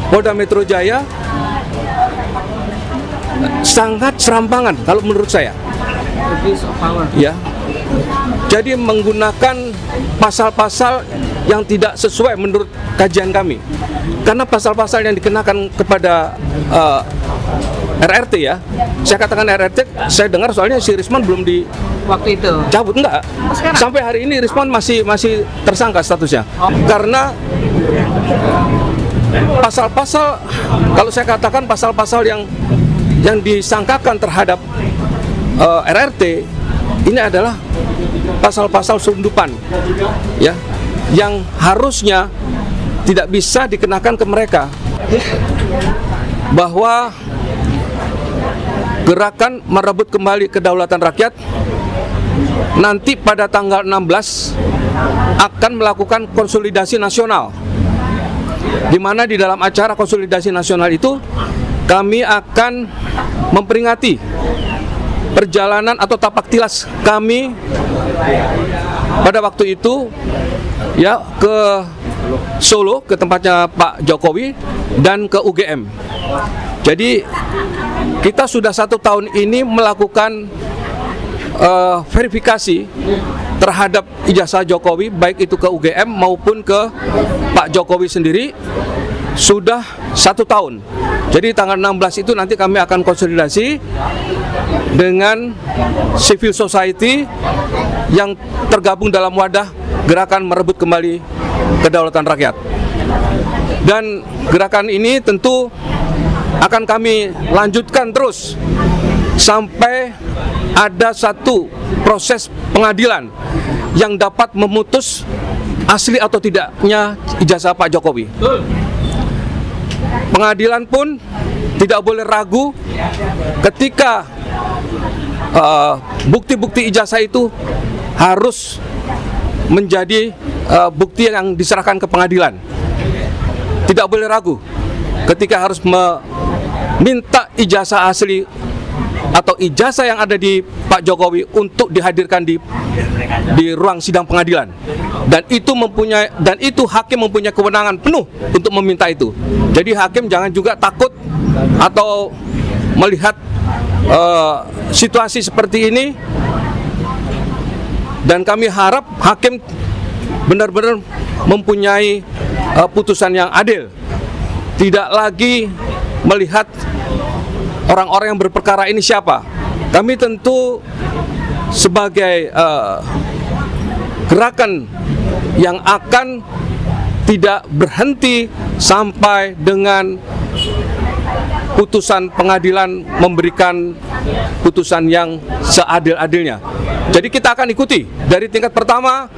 Polda Metro Jaya sangat serampangan kalau menurut saya. Ya. Jadi menggunakan pasal-pasal yang tidak sesuai menurut kajian kami. Karena pasal-pasal yang dikenakan kepada RRT ya, saya katakan RRT, saya dengar soalnya si Rismon belum di waktu itu cabut enggak. Sampai hari ini Rismon masih tersangka statusnya. Karena pasal-pasal, kalau saya katakan pasal-pasal yang disangkakan terhadap RRT ini adalah pasal-pasal sundupan ya, yang harusnya tidak bisa dikenakan ke mereka. Bahwa gerakan merebut kembali kedaulatan rakyat nanti pada tanggal 16 akan melakukan konsolidasi nasional, di mana di dalam acara konsolidasi nasional itu kami akan memperingati perjalanan atau tapak tilas kami pada waktu itu ya ke Solo, ke tempatnya Pak Jokowi, dan ke UGM. Jadi kita sudah 1 tahun ini melakukan verifikasi terhadap ijazah Jokowi, baik itu ke UGM maupun ke Pak Jokowi sendiri, sudah 1 tahun. Jadi tanggal 16 itu nanti kami akan konsolidasi dengan civil society yang tergabung dalam wadah gerakan merebut kembali kedaulatan rakyat. Dan gerakan ini tentu akan kami lanjutkan terus sampai ada satu proses pengadilan yang dapat memutus asli atau tidaknya ijazah Pak Jokowi. Pengadilan pun tidak boleh ragu ketika bukti-bukti ijazah itu harus menjadi bukti yang diserahkan ke pengadilan. Tidak boleh ragu ketika harus meminta ijazah asli atau ijazah yang ada di Pak Jokowi untuk dihadirkan di ruang sidang pengadilan. Dan itu hakim mempunyai kewenangan penuh untuk meminta itu. Jadi hakim jangan juga takut atau melihat situasi seperti ini. Dan kami harap hakim benar-benar mempunyai putusan yang adil. Tidak lagi melihat orang-orang yang berperkara ini siapa. Kami tentu sebagai gerakan yang akan tidak berhenti sampai dengan putusan pengadilan memberikan putusan yang seadil-adilnya. Jadi kita akan ikuti dari tingkat pertama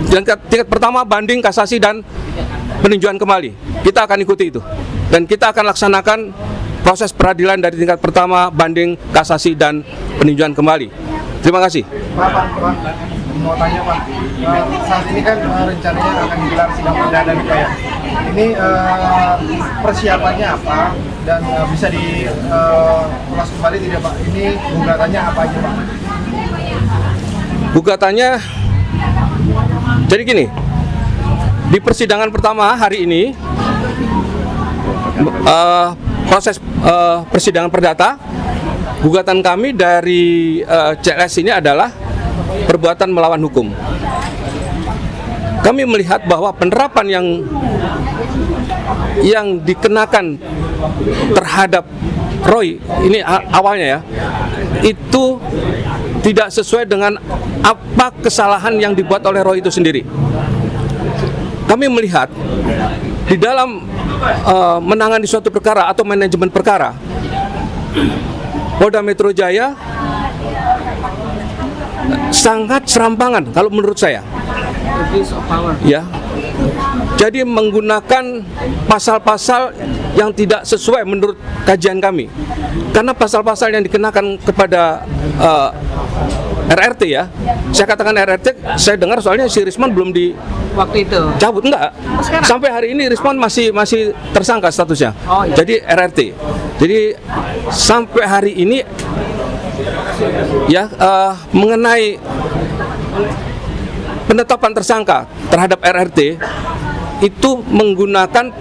tingkat pertama banding, kasasi, dan peninjauan kembali. Kita akan ikuti itu. Dan kita akan laksanakan proses peradilan dari tingkat pertama, banding, kasasi, dan peninjauan kembali. Terima kasih. Pak, mau tanya Pak, saat ini kan rencananya akan digelar sidang perdana nih Pak ya. Ini persiapannya apa dan bisa diulas kembali tidak Pak? Ini gugatannya apa aja Pak? Gugatannya, jadi gini, di persidangan pertama hari ini, proses persidangan perdata, gugatan kami dari CLS ini adalah perbuatan melawan hukum. Kami melihat bahwa penerapan yang dikenakan terhadap Roy ini awalnya ya, itu tidak sesuai dengan apa kesalahan yang dibuat oleh Roy itu sendiri. Kami melihat di dalam menangani suatu perkara atau manajemen perkara, Polda Metro Jaya sangat serampangan kalau menurut saya. Ya. Jadi menggunakan pasal-pasal yang tidak sesuai menurut kajian kami. Karena pasal-pasal yang dikenakan kepada RRT ya, saya katakan RRT, saya dengar soalnya si Rismon belum di waktu itu cabut enggak. Sampai hari ini Rismon masih tersangka statusnya. Jadi RRT. Jadi sampai hari ini ya mengenai penetapan tersangka terhadap RRT itu menggunakan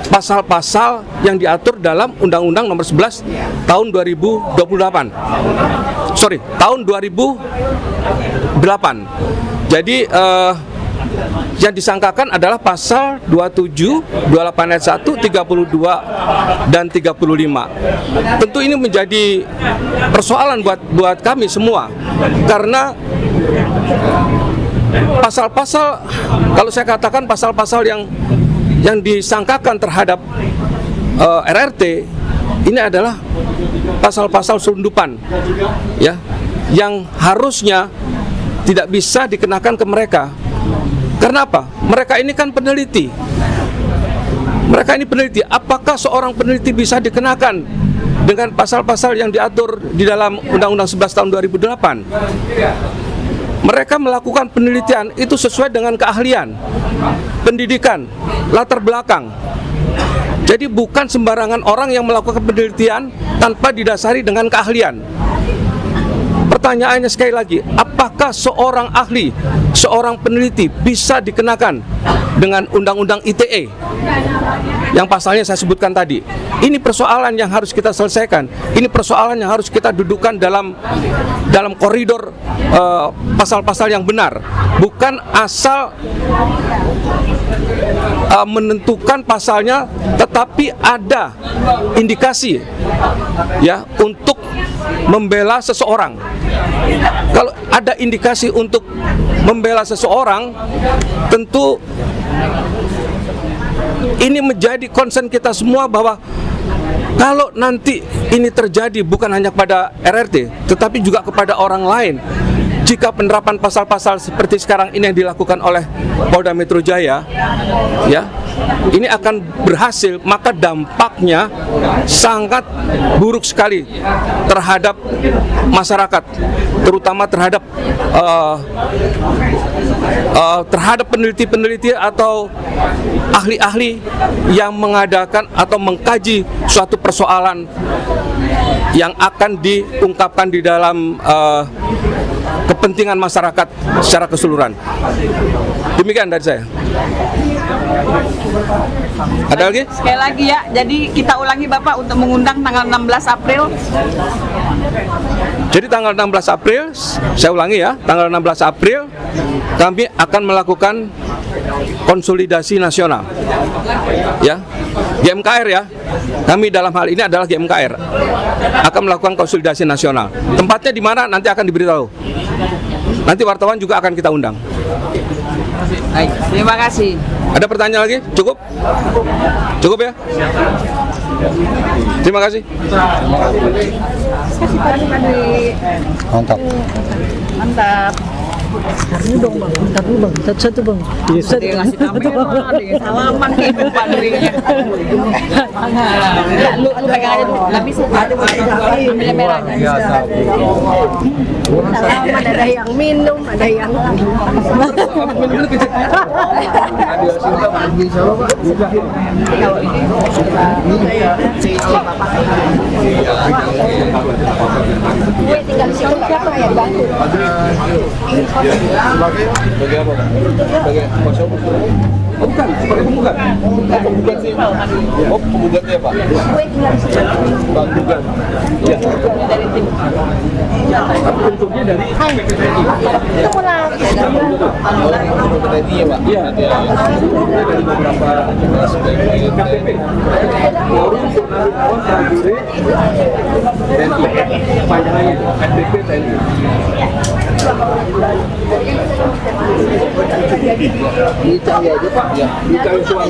pasal-pasal yang diatur dalam Undang-Undang Nomor 11 tahun 2028. Tahun 2008. Jadi yang disangkakan adalah pasal 27, 28 ayat 1, 32 dan 35. Tentu ini menjadi persoalan buat kami semua, karena pasal-pasal, kalau saya katakan pasal-pasal yang disangkakan terhadap RRT ini adalah pasal-pasal selundupan, ya, yang harusnya tidak bisa dikenakan ke mereka. Karena apa? Mereka ini kan peneliti. Mereka ini peneliti. Apakah seorang peneliti bisa dikenakan dengan pasal-pasal yang diatur di dalam Undang-Undang 11 tahun 2008? Mereka melakukan penelitian itu sesuai dengan keahlian, pendidikan, latar belakang. Jadi bukan sembarangan orang yang melakukan penelitian tanpa didasari dengan keahlian. Pertanyaannya sekali lagi, apakah seorang ahli, seorang peneliti bisa dikenakan dengan Undang-Undang ITE yang pasalnya saya sebutkan tadi? Ini persoalan yang harus kita selesaikan. Ini persoalan yang harus kita dudukkan dalam koridor pasal-pasal yang benar, bukan asal menentukan pasalnya, tetapi ada indikasi, ya, untuk membela seseorang. Kalau ada indikasi untuk membela seseorang, tentu ini menjadi concern kita semua, bahwa kalau nanti ini terjadi bukan hanya kepada RRT, tetapi juga kepada orang lain, jika penerapan pasal-pasal seperti sekarang ini yang dilakukan oleh Polda Metro Jaya, ya, ini akan berhasil, maka dampaknya sangat buruk sekali terhadap masyarakat, terutama terhadap peneliti-peneliti atau ahli-ahli yang mengadakan atau mengkaji suatu persoalan yang akan diungkapkan di dalam kepentingan masyarakat secara keseluruhan. Demikian dari saya. Ada lagi? Sekali lagi ya, jadi kita ulangi Bapak untuk mengundang tanggal 16 April. Jadi tanggal 16 April, saya ulangi ya, tanggal 16 April kami akan melakukan konsolidasi nasional, ya, GMKR ya. Kami dalam hal ini adalah GMKR akan melakukan konsolidasi nasional. Tempatnya di mana nanti akan diberitahu. Nanti wartawan juga akan kita undang. Baik, terima kasih. Ada pertanyaan lagi? Cukup? Cukup ya? Terima kasih. Mantap. Mantap. Ntar dulu bang, satu bang. Ada yang ngasih kamera, ada yang salaman nih Pak Dirinya. Lu pegang aja dulu, nggak bisa. Ambil merahnya. Salaman, ada yang minum, ada yang gue tinggal siapa yang bantu? Sebagai apa? Sebagai kuasa hukum? Bukan, sebagai penggugat. Penggugat sih. Oh, penggugatnya Pak. Gue tinggal siapa? Penggugat. Ya. Dari tim. Tapi bentuknya dari PPTI. Itu pulang. PPTI ya Pak? Iya. Dari beberapa KPP. Panjangannya FDP TNI. Dicari aja Pak, ya. Dicari Suar.